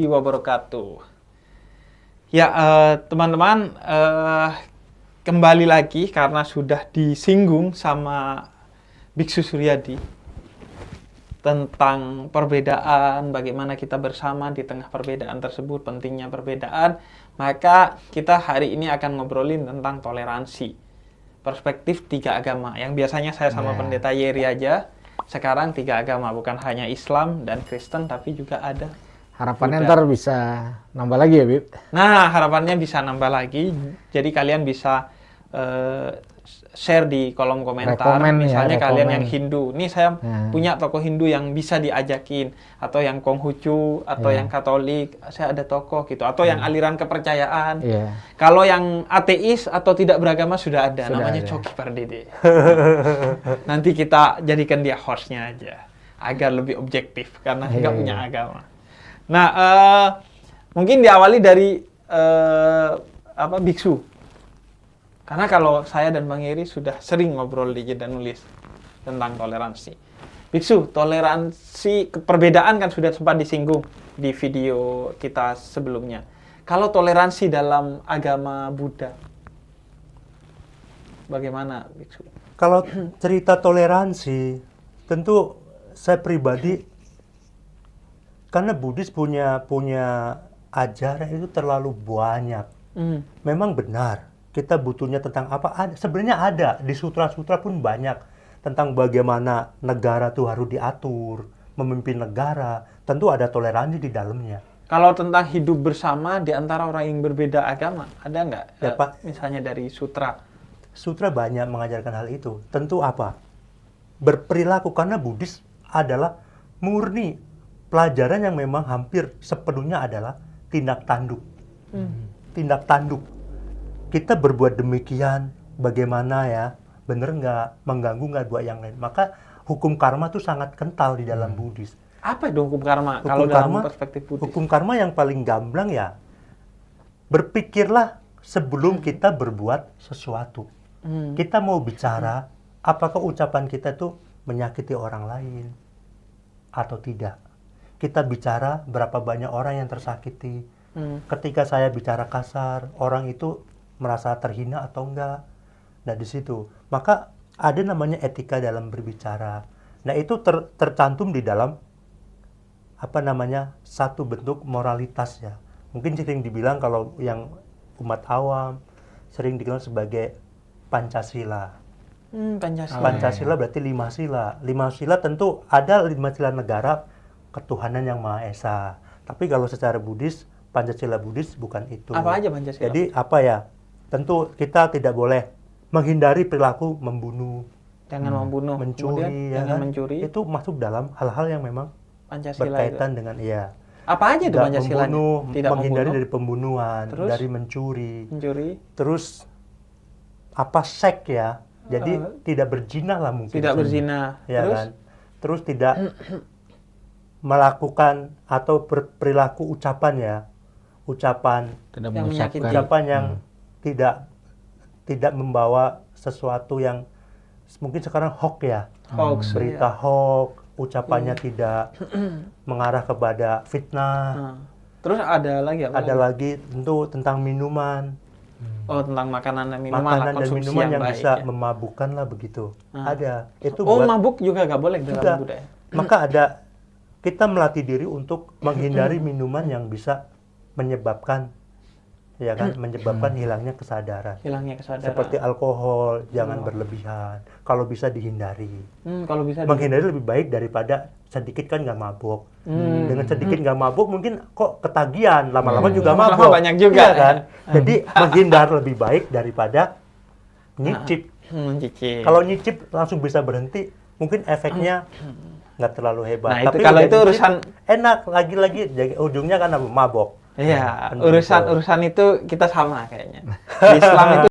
Wabarakatuh. Ya, teman-teman, kembali lagi karena sudah disinggung sama Biksu Suryadi tentang perbedaan, bagaimana kita bersama di tengah perbedaan tersebut, pentingnya perbedaan, maka kita hari ini akan ngobrolin tentang toleransi. Perspektif 3 agama, yang biasanya saya sama Pendeta Yeri aja, sekarang 3 agama, bukan hanya Islam dan Kristen, tapi juga ada Harapannya Buddha. ntar bisa nambah lagi ya, Bib? Nah, harapannya bisa nambah lagi. Jadi kalian bisa share di kolom komentar. Misalnya kalian yang Hindu. Nih saya punya tokoh Hindu yang bisa diajakin. Atau yang Konghucu, atau yang Katolik. Saya ada tokoh gitu. Atau yang aliran kepercayaan. Kalau yang ateis atau tidak beragama sudah ada. Namanya Coki Pardede. Nanti kita jadikan dia hostnya aja. Agar lebih objektif. Karena nggak punya agama. Nah, mungkin diawali dari biksu. Karena kalau saya dan Bang Heri sudah sering ngobrol di Jeda Nulis tentang toleransi. Biksu, toleransi, perbedaan kan sudah sempat disinggung di video kita sebelumnya. Kalau toleransi dalam agama Buddha, bagaimana, Biksu? Kalau cerita toleransi, tentu saya pribadi karena Buddhis punya ajaran itu terlalu banyak. Memang benar, kita butuhnya tentang apa? Sebenarnya ada, di sutra-sutra pun banyak. Tentang bagaimana negara itu harus diatur, memimpin negara. Tentu ada toleransi di dalamnya. Kalau tentang hidup bersama di antara orang yang berbeda agama, ada nggak? Ya, Pak. Misalnya dari sutra. Sutra banyak mengajarkan hal itu. Tentu apa? Berperilaku, karena Buddhis adalah murni. Pelajaran yang memang hampir sepenuhnya adalah tindak tanduk. Tindak tanduk. Kita berbuat demikian, bagaimana ya? Bener nggak? Mengganggu nggak buat yang lain? Maka hukum karma itu sangat kental di dalam Buddhis. Apa itu hukum karma? Hukum Kalau karma, dalam perspektif Buddhis? Hukum karma yang paling gamblang ya, berpikirlah sebelum kita berbuat sesuatu. Kita mau bicara, apakah ucapan kita itu menyakiti orang lain atau tidak? Kita bicara berapa banyak orang yang tersakiti. Ketika saya bicara kasar, orang itu merasa terhina atau enggak. Nah di situ, maka ada namanya etika dalam berbicara. Nah itu tercantum di dalam satu bentuk moralitas ya. Mungkin sering dibilang kalau yang umat awam sering dikenal sebagai Pancasila. Pancasila berarti 5 sila. 5 sila tentu ada 5 sila negara. Ketuhanan yang Maha Esa. Tapi kalau secara Buddhis, Pancasila Buddhis bukan itu. Apa aja Pancasila? Jadi apa ya? Tentu kita tidak boleh menghindari perilaku membunuh, jangan membunuh, mencuri, ya jangan kan? mencuri. Itu masuk dalam hal-hal yang memang Pancasila berkaitan itu. dengan iya. Apa aja itu Pancasila? Tidak menghindari dari pembunuhan, terus? dari mencuri. Terus seks ya. Jadi tidak berzina lah mungkin. Tidak berzina. Ya terus? kan? Terus tidak melakukan atau perilaku ucapan Tidak yang menyakiti. ucapan yang tidak membawa sesuatu yang mungkin sekarang hoax ya. Hoax, berita hoax, ucapannya tidak mengarah kepada fitnah. Terus ada lagi apa? Ada lagi tentu tentang minuman. Oh, tentang makanan dan minuman, Makanan dan minuman yang baik, bisa ya? memabukkan lah begitu. Ada. Itu mabuk juga nggak boleh dalam juga. budaya. Maka kita melatih diri untuk menghindari minuman yang bisa menyebabkan hilangnya kesadaran. Seperti alkohol, jangan berlebihan. Kalau bisa dihindari. Kalau bisa menghindari lebih baik daripada sedikit kan nggak mabuk. Dengan sedikit nggak mabuk mungkin kok ketagihan, lama-lama juga mabuk. Lama banyak juga iya kan. Jadi menghindar lebih baik daripada nyicip. Kalau nyicip langsung bisa berhenti, mungkin efeknya nggak terlalu hebat. Nah, tapi kalau itu urusan enak, lagi-lagi ujungnya kan mabok. Iya, urusan itu kita sama kayaknya. Di Islam itu